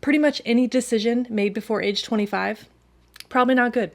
Pretty much any decision made before age 25, probably not good.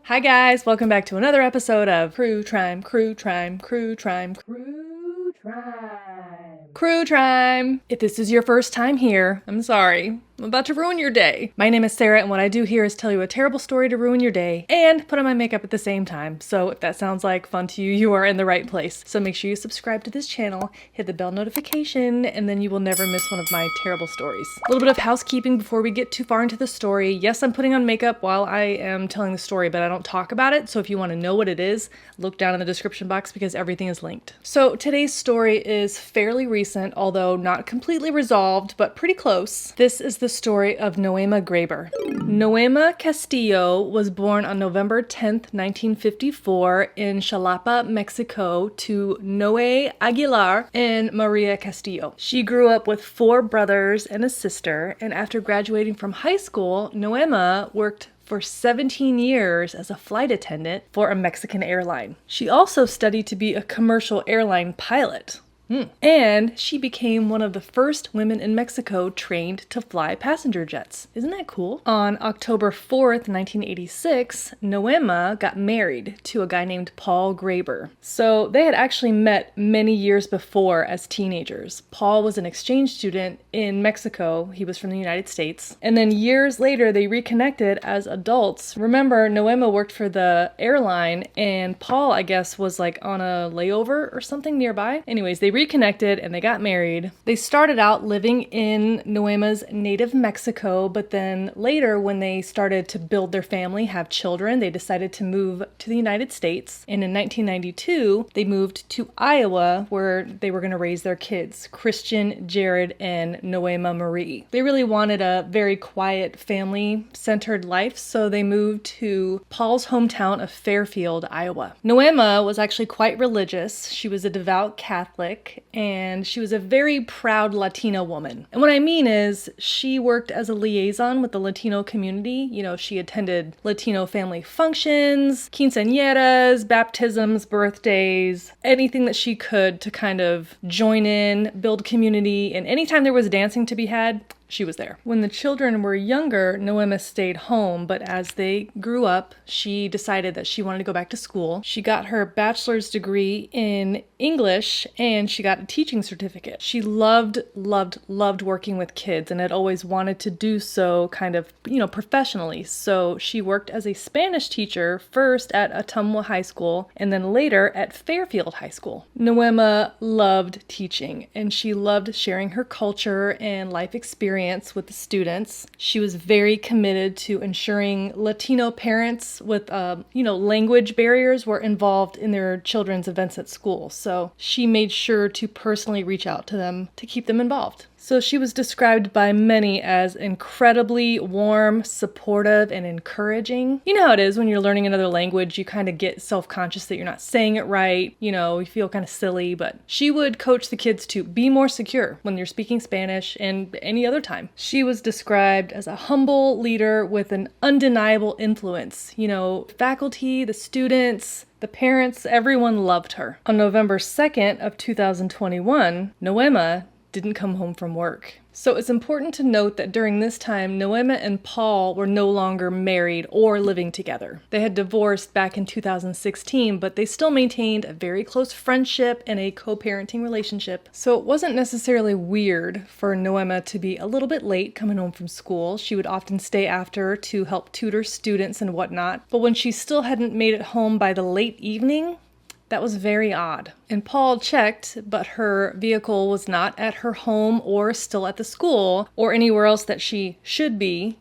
Hi guys, welcome back to another episode of Crue Trime, Crue Trime, Crue Trime, Crue Trime, Crue Trime. If this is your first time here, I'm sorry. I'm about to ruin your day. My name is Sarah, and what I do here is tell you a terrible story to ruin your day and put on my makeup at the same time. So if that sounds like fun to you, you are in the right place. So make sure you subscribe to this channel, hit the bell notification, and then you will never miss one of my terrible stories. A little bit of housekeeping before we get too far into the story. Yes, I'm putting on makeup while I am telling the story, but I don't talk about it. So if you want to know what it is, look down in the description box because everything is linked. So today's story is fairly recent, although not completely resolved, but pretty close. This is the story of Nohema Graber. Nohema Castillo was born on November 10th, 1954 in Xalapa, Mexico to Noe Aguilar and Maria Castillo. She grew up with 4 brothers and a sister, and after graduating from high school, Nohema worked for 17 years as a flight attendant for a Mexican airline. She also studied to be a commercial airline pilot. And she became one of the first women in Mexico trained to fly passenger jets. Isn't that cool? On October 4th, 1986, Nohema got married to a guy named Paul Graber. So they had actually met many years before as teenagers. Paul was an exchange student in Mexico. He was from the United States. And then years later, they reconnected as adults. Remember, Nohema worked for the airline, and Paul, I guess, was like on a layover or something nearby. Anyways, they reconnected and they got married. They started out living in Nohema's native Mexico, but then later when they started to build their family, have children, they decided to move to the United States. And in 1992, they moved to Iowa where they were going to raise their kids, Christian, Jared, and Nohema Marie. They really wanted a very quiet, family-centered life, so they moved to Paul's hometown of Fairfield, Iowa. Nohema was actually quite religious. She was a devout Catholic, and she was a very proud Latina woman. And what I mean is she worked as a liaison with the Latino community. You know, she attended Latino family functions, quinceañeras, baptisms, birthdays, anything that she could to kind of join in, build community, and anytime there was dancing to be had, she was there. When the children were younger, Nohema stayed home, but as they grew up, she decided that she wanted to go back to school. She got her bachelor's degree in English, and she got a teaching certificate. She loved working with kids and had always wanted to do so kind of, professionally. So she worked as a Spanish teacher, first at Ottumwa High School, and then later at Fairfield High School. Nohema loved teaching, and she loved sharing her culture and life experience with the students. She was very committed to ensuring Latino parents with, language barriers were involved in their children's events at school. So she made sure to personally reach out to them to keep them involved. So she was described by many as incredibly warm, supportive, and encouraging. You know how it is when you're learning another language, you kind of get self-conscious that you're not saying it right. You feel kind of silly, but she would coach the kids to be more secure when you're speaking Spanish and any other time. She was described as a humble leader with an undeniable influence. Faculty, the students, the parents, everyone loved her. On November 2nd of 2021, Nohema didn't come home from work. So it's important to note that during this time, Nohema and Paul were no longer married or living together. They had divorced back in 2016, but they still maintained a very close friendship and a co-parenting relationship. So it wasn't necessarily weird for Nohema to be a little bit late coming home from school. She would often stay after to help tutor students and whatnot. But when she still hadn't made it home by the late evening, that was very odd. And Paul checked, but her vehicle was not at her home or still at the school or anywhere else that she should be,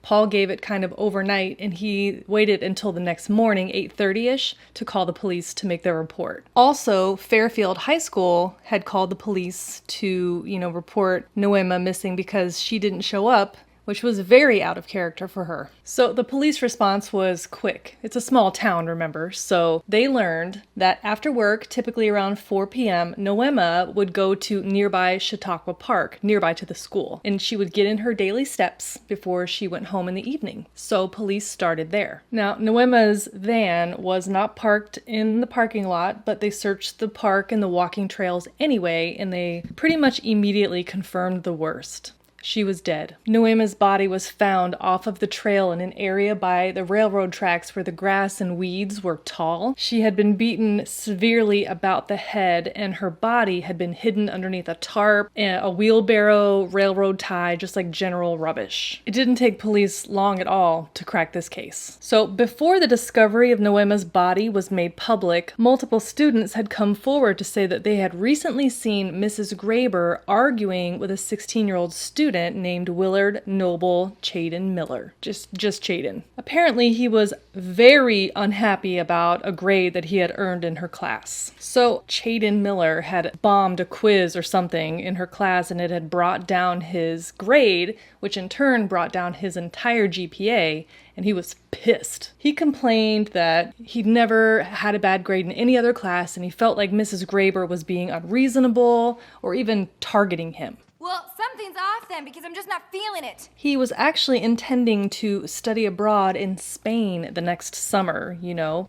Paul gave it kind of overnight, and he waited until the next morning, 8:30ish, to call the police to make their report. Also, Fairfield High School had called the police to, report Nohema missing because she didn't show up which was very out of character for her. So the police response was quick. It's a small town, remember? So they learned that after work, typically around 4 p.m., Nohema would go to nearby Chautauqua Park, nearby to the school, and she would get in her daily steps before she went home in the evening. So police started there. Now, Nohema's van was not parked in the parking lot, but they searched the park and the walking trails anyway, and they pretty much immediately confirmed the worst. She was dead. Nohema's body was found off of the trail in an area by the railroad tracks where the grass and weeds were tall. She had been beaten severely about the head, and her body had been hidden underneath a tarp, a wheelbarrow, railroad tie, just like general rubbish. It didn't take police long at all to crack this case. So before the discovery of Nohema's body was made public, multiple students had come forward to say that they had recently seen Mrs. Graber arguing with a 16-year-old student named Willard Noble Chaiden Miller. Just Chaiden. Apparently, he was very unhappy about a grade that he had earned in her class. So Chaiden Miller had bombed a quiz or something in her class, and it had brought down his grade, which in turn brought down his entire GPA, and he was pissed. He complained that he'd never had a bad grade in any other class, and he felt like Mrs. Graber was being unreasonable or even targeting him. Well, something's off then, because I'm just not feeling it. He was actually intending to study abroad in Spain the next summer,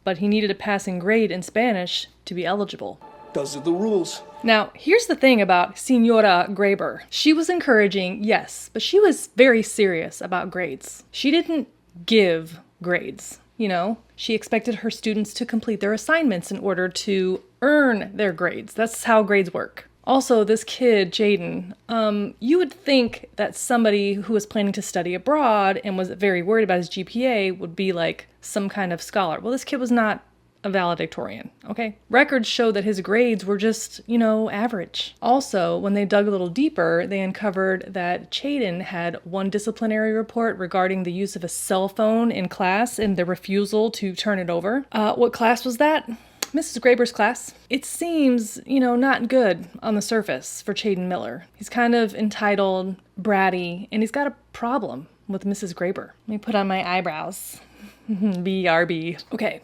but he needed a passing grade in Spanish to be eligible. Those are the rules. Now, here's the thing about Senora Graber. She was encouraging, yes, but she was very serious about grades. She didn't give grades, She expected her students to complete their assignments in order to earn their grades. That's how grades work. Also, this kid, Chaiden, you would think that somebody who was planning to study abroad and was very worried about his GPA would be like some kind of scholar. Well, this kid was not a valedictorian, okay? Records show that his grades were just, average. Also, when they dug a little deeper, they uncovered that Chaiden had one disciplinary report regarding the use of a cell phone in class and the refusal to turn it over. What class was that? Mrs. Graber's class. It seems, not good on the surface for Chaiden Miller. He's kind of entitled, bratty, and he's got a problem with Mrs. Graber. Let me put on my eyebrows. BRB. Okay.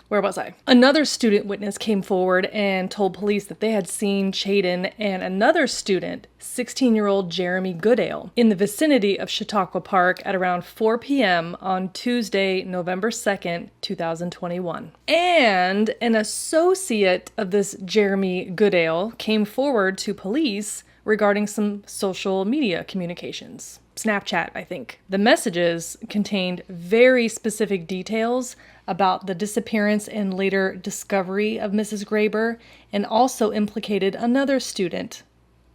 Where was I? Another student witness came forward and told police that they had seen Chaiden and another student, 16-year-old Jeremy Goodale, in the vicinity of Chautauqua Park at around 4 p.m. on Tuesday, November 2nd, 2021. And an associate of this Jeremy Goodale came forward to police regarding some social media communications. Snapchat, I think. The messages contained very specific details about the disappearance and later discovery of Mrs. Graber, and also implicated another student,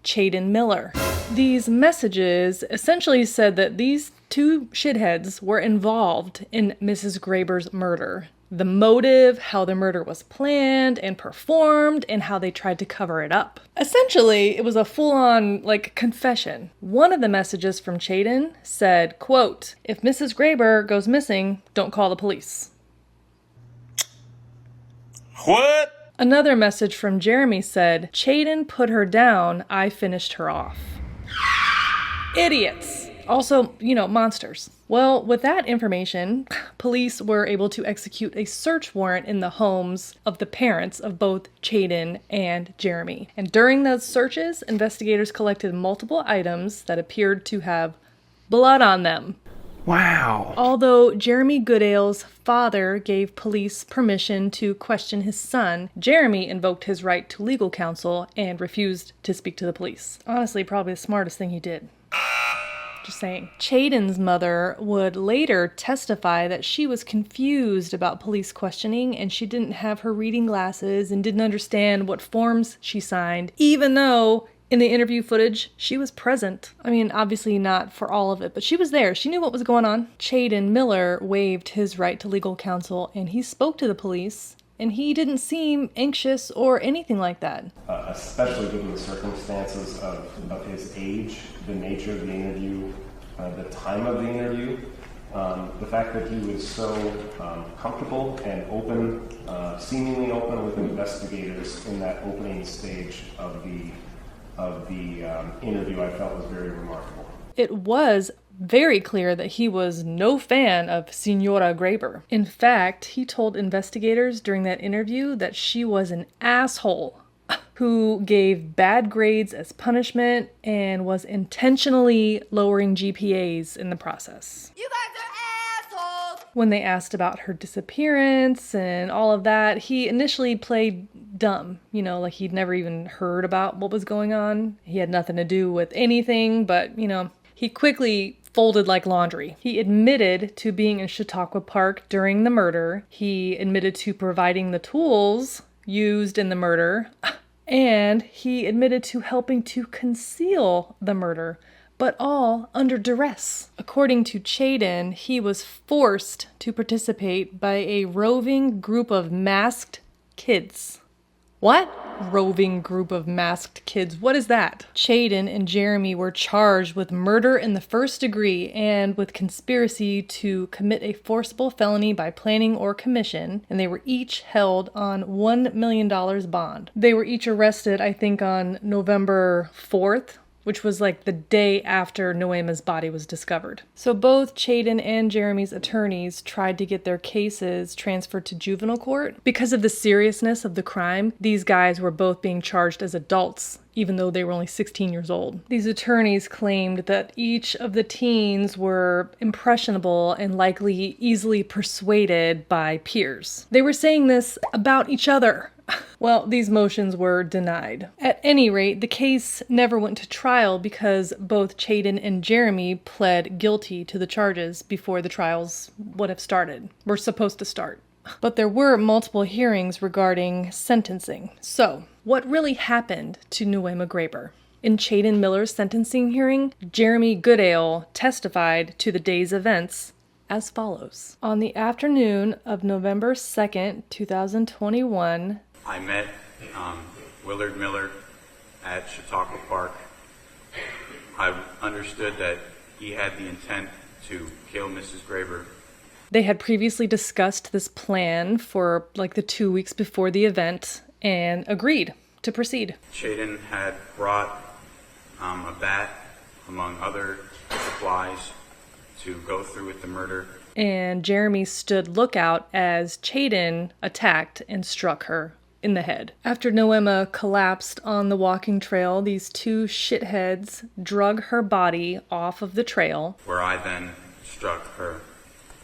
Chaiden Miller. These messages essentially said that these two shitheads were involved in Mrs. Graber's murder. The motive, how the murder was planned and performed, and how they tried to cover it up. Essentially, it was a full-on, confession. One of the messages from Chaiden said, quote, "If Mrs. Graber goes missing, don't call the police." What? Another message from Jeremy said, "Chaiden put her down, I finished her off." Idiots. Also, monsters. Well, with that information, police were able to execute a search warrant in the homes of the parents of both Chaiden and Jeremy. And during those searches, investigators collected multiple items that appeared to have blood on them. Wow. Although Jeremy Goodale's father gave police permission to question his son, Jeremy invoked his right to legal counsel and refused to speak to the police. Honestly, probably the smartest thing he did. Just saying. Chaiden's mother would later testify that she was confused about police questioning, and she didn't have her reading glasses and didn't understand what forms she signed, even though in the interview footage, she was present. I mean, obviously not for all of it, but she was there. She knew what was going on. Chaiden Miller waived his right to legal counsel, and he spoke to the police, and he didn't seem anxious or anything like that. Especially given the circumstances of his age, the nature of the interview, the time of the interview, the fact that he was so comfortable and open, seemingly open with investigators in that opening stage of the interview, I felt was very remarkable. It was very clear that he was no fan of Senora Graber. In fact, he told investigators during that interview that she was an asshole who gave bad grades as punishment and was intentionally lowering GPAs in the process. You guys are assholes! When they asked about her disappearance and all of that, he initially played dumb, like he'd never even heard about what was going on. He had nothing to do with anything, but, he quickly folded like laundry. He admitted to being in Chautauqua Park during the murder. He admitted to providing the tools used in the murder. And he admitted to helping to conceal the murder, but all under duress. According to Chaiden, he was forced to participate by a roving group of masked kids. What? Roving group of masked kids. What is that? Chaiden and Jeremy were charged with murder in the first degree and with conspiracy to commit a forcible felony by planning or commission, and they were each held on $1 million bond. They were each arrested, I think, on November 4th, which was like the day after Nohema's body was discovered. So both Chaiden and Jeremy's attorneys tried to get their cases transferred to juvenile court. Because of the seriousness of the crime, these guys were both being charged as adults, even though they were only 16 years old. These attorneys claimed that each of the teens were impressionable and likely easily persuaded by peers. They were saying this about each other. Well, these motions were denied. At any rate, the case never went to trial because both Chaiden and Jeremy pled guilty to the charges before the trials were supposed to start. But there were multiple hearings regarding sentencing. So, what really happened to Nohema Graber? In Chaiden Miller's sentencing hearing, Jeremy Goodale testified to the day's events as follows. On the afternoon of November 2nd, 2021, I met Willard Miller at Chautauqua Park. I understood that he had the intent to kill Mrs. Graber. They had previously discussed this plan for like the 2 weeks before the event and agreed to proceed. Chaiden had brought a bat, among other supplies, to go through with the murder. And Jeremy stood lookout as Chaiden attacked and struck her in the head. After Nohema collapsed on the walking trail, these two shitheads drug her body off of the trail, where I then struck her,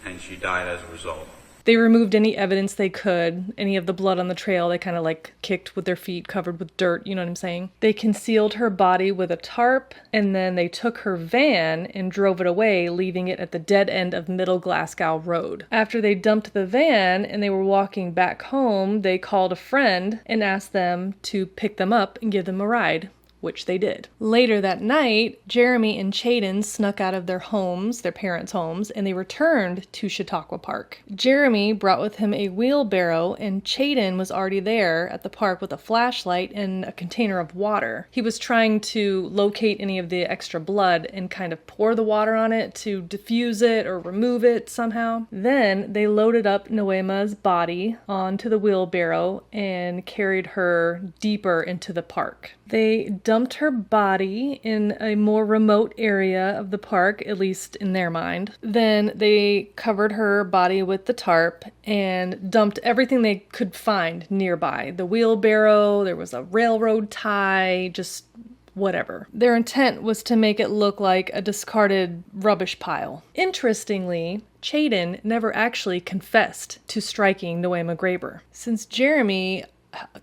and she died as a result. They removed any evidence they could, any of the blood on the trail. They kind of like kicked with their feet covered with dirt, you know what I'm saying? They concealed her body with a tarp, and then they took her van and drove it away, leaving it at the dead end of Middle Glasgow Road. After they dumped the van and they were walking back home, they called a friend and asked them to pick them up and give them a ride, which they did. Later that night, Jeremy and Chaiden snuck out of their homes, their parents' homes, and they returned to Chautauqua Park. Jeremy brought with him a wheelbarrow, and Chaiden was already there at the park with a flashlight and a container of water. He was trying to locate any of the extra blood and kind of pour the water on it to diffuse it or remove it somehow. Then they loaded up Nohema's body onto the wheelbarrow and carried her deeper into the park. They dumped her body in a more remote area of the park, at least in their mind. Then they covered her body with the tarp and dumped everything they could find nearby. The wheelbarrow, there was a railroad tie, just whatever. Their intent was to make it look like a discarded rubbish pile. Interestingly, Chaiden never actually confessed to striking Nohema Graber. Since Jeremy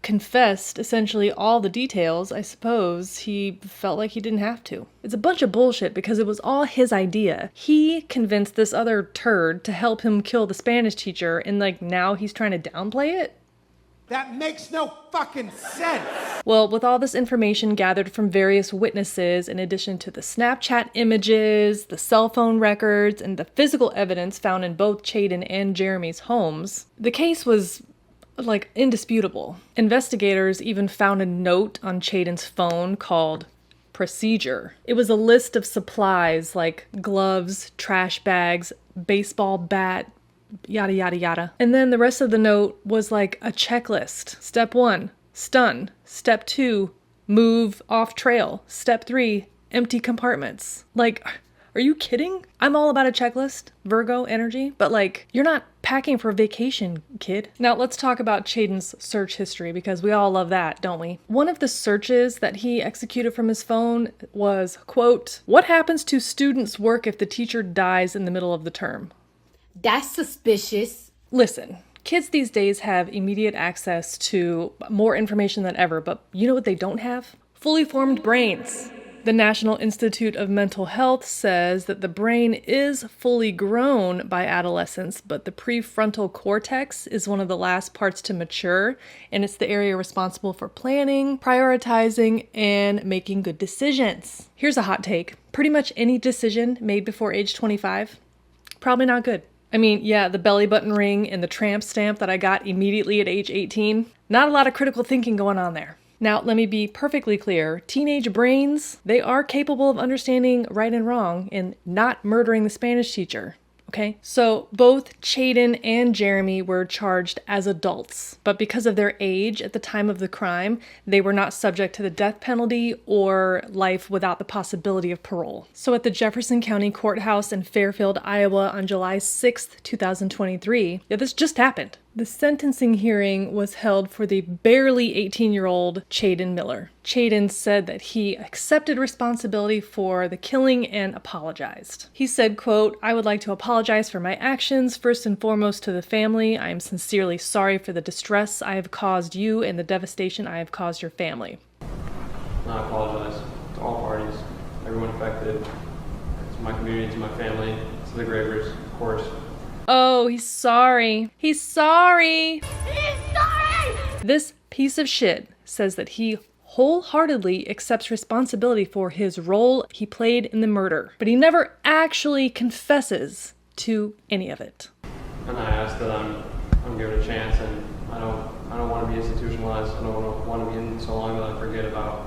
confessed essentially all the details, I suppose he felt like he didn't have to. It's a bunch of bullshit because it was all his idea. He convinced this other turd to help him kill the Spanish teacher, and now he's trying to downplay it? That makes no fucking sense! Well, with all this information gathered from various witnesses, in addition to the Snapchat images, the cell phone records, and the physical evidence found in both Chaiden and Jeremy's homes, the case was indisputable. Investigators even found a note on Chaiden's phone called Procedure. It was a list of supplies like gloves, trash bags, baseball bat, yada yada yada. And then the rest of the note was like a checklist. Step 1, stun. Step 2, move off trail. Step 3, empty compartments. Like, are you kidding? I'm all about a checklist, Virgo energy, but like, you're not packing for a vacation, kid. Now let's talk about Chaiden's search history, because we all love that, don't we? One of the searches that he executed from his phone was, quote, "What happens to students' work if the teacher dies in the middle of the term?" That's suspicious. Listen, kids these days have immediate access to more information than ever, but you know what they don't have? Fully formed brains. The National Institute of Mental Health says that the brain is fully grown by adolescence, but the prefrontal cortex is one of the last parts to mature, and it's the area responsible for planning, prioritizing, and making good decisions. Here's a hot take. Pretty much any decision made before age 25, probably not good. I mean, yeah, the belly button ring and the tramp stamp that I got immediately at age 18, not a lot of critical thinking going on there. Now, let me be perfectly clear. Teenage brains, they are capable of understanding right and wrong and not murdering the Spanish teacher. Okay, so both Chaiden and Jeremy were charged as adults, but because of their age at the time of the crime, they were not subject to the death penalty or life without the possibility of parole. So at the Jefferson County Courthouse in Fairfield, Iowa on July 6th, 2023, this just happened. The sentencing hearing was held for the barely 18-year-old Chaiden Miller. Chaiden said that he accepted responsibility for the killing and apologized. He said, quote, "I would like to apologize for my actions. First and foremost to the family, I am sincerely sorry for the distress I have caused you and the devastation I have caused your family." I apologize to all parties, everyone affected, to my community, to my family, to the Gravers, of course. Oh, he's sorry. He's sorry. He's sorry! This piece of shit says that he wholeheartedly accepts responsibility for his role he played in the murder, but he never actually confesses to any of it. And I ask that I'm given a chance, and I don't want to be institutionalized. I don't want to be in so long that I forget about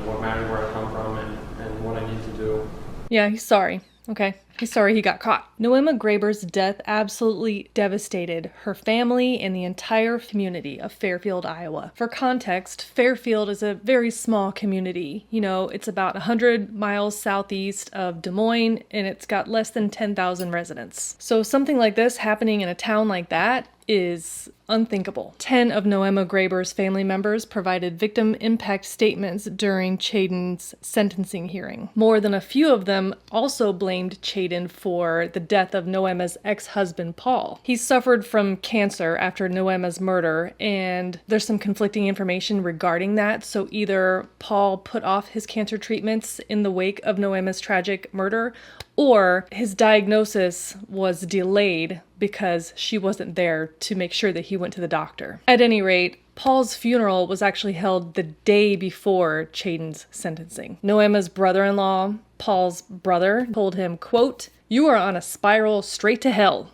what matters, where I come from, and what I need to do. Yeah, he's sorry. Okay. He's sorry he got caught. Nohema Graber's death absolutely devastated her family and the entire community of Fairfield, Iowa. For context, Fairfield is a very small community. It's about 100 miles southeast of Des Moines, and it's got less than 10,000 residents. So something like this happening in a town like that is unthinkable. 10 of Nohema Graber's family members provided victim impact statements during Chaiden's sentencing hearing. More than a few of them also blamed Chaiden for the death of Nohema's ex-husband, Paul. He suffered from cancer after Nohema's murder, and there's some conflicting information regarding that. So either Paul put off his cancer treatments in the wake of Nohema's tragic murder, or his diagnosis was delayed because she wasn't there to make sure that he went to the doctor. At any rate, Paul's funeral was actually held the day before Chaiden's sentencing. Nohema's brother-in-law, Paul's brother, told him, quote, "You are on a spiral straight to hell."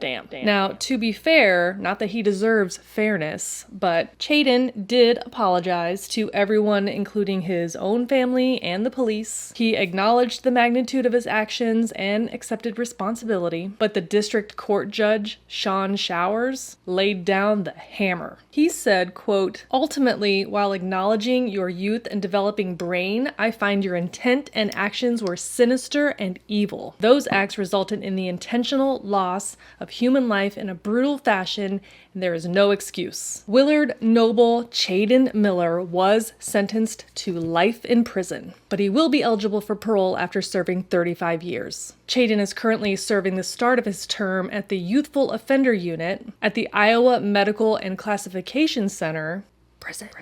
Damn. Now, to be fair, not that he deserves fairness, but Chaiden did apologize to everyone, including his own family and the police. He acknowledged the magnitude of his actions and accepted responsibility, but the district court judge, Sean Showers, laid down the hammer. He said, quote, "Ultimately, while acknowledging your youth and developing brain, I find your intent and actions were sinister and evil. Those acts resulted in the intentional loss of human life in a brutal fashion, and there is no excuse." Willard Noble Chaiden Miller was sentenced to life in prison, but he will be eligible for parole after serving 35 years. Chaiden is currently serving the start of his term at the Youthful Offender Unit at the Iowa Medical and Classification Center.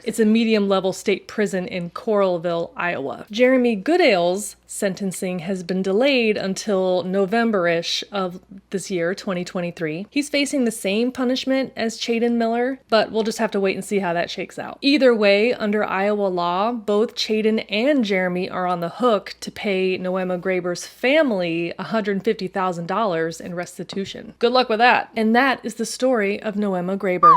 It's a medium-level state prison in Coralville, Iowa. Jeremy Goodale's sentencing has been delayed until November-ish of this year, 2023. He's facing the same punishment as Chaiden Miller, but we'll just have to wait and see how that shakes out. Either way, under Iowa law, both Chaiden and Jeremy are on the hook to pay Nohema Graber's family $150,000 in restitution. Good luck with that. And that is the story of Nohema Graber.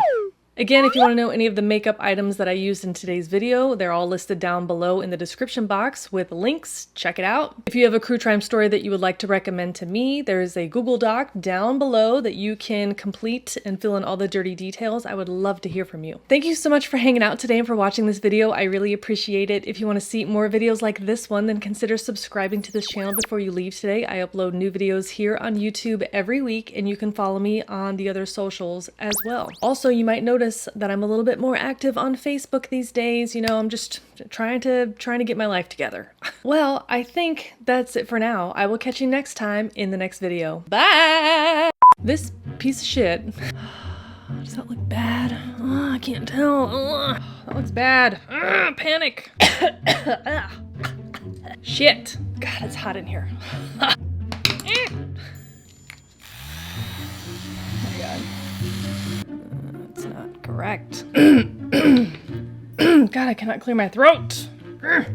Again, if you want to know any of the makeup items that I used in today's video, they're all listed down below in the description box with links. Check it out. If you have a Crue Trime story that you would like to recommend to me, there is a Google Doc down below that you can complete and fill in all the dirty details. I would love to hear from you. Thank you so much for hanging out today and for watching this video. I really appreciate it. If you want to see more videos like this one, then consider subscribing to this channel before you leave today. I upload new videos here on YouTube every week, and you can follow me on the other socials as well. Also, you might notice that I'm a little bit more active on Facebook these days. You know, I'm just trying to get my life together. Well, I think that's it for now. I will catch you next time in the next video. Bye! This piece of shit. Does that look bad? Oh, I can't tell. That looks bad. Panic. Shit. God, it's hot in here. Oh my God. It's not correct. God, I cannot clear my throat. I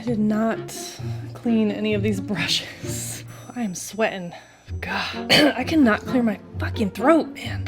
did not clean any of these brushes. I am sweating. God, I cannot clear my fucking throat, man.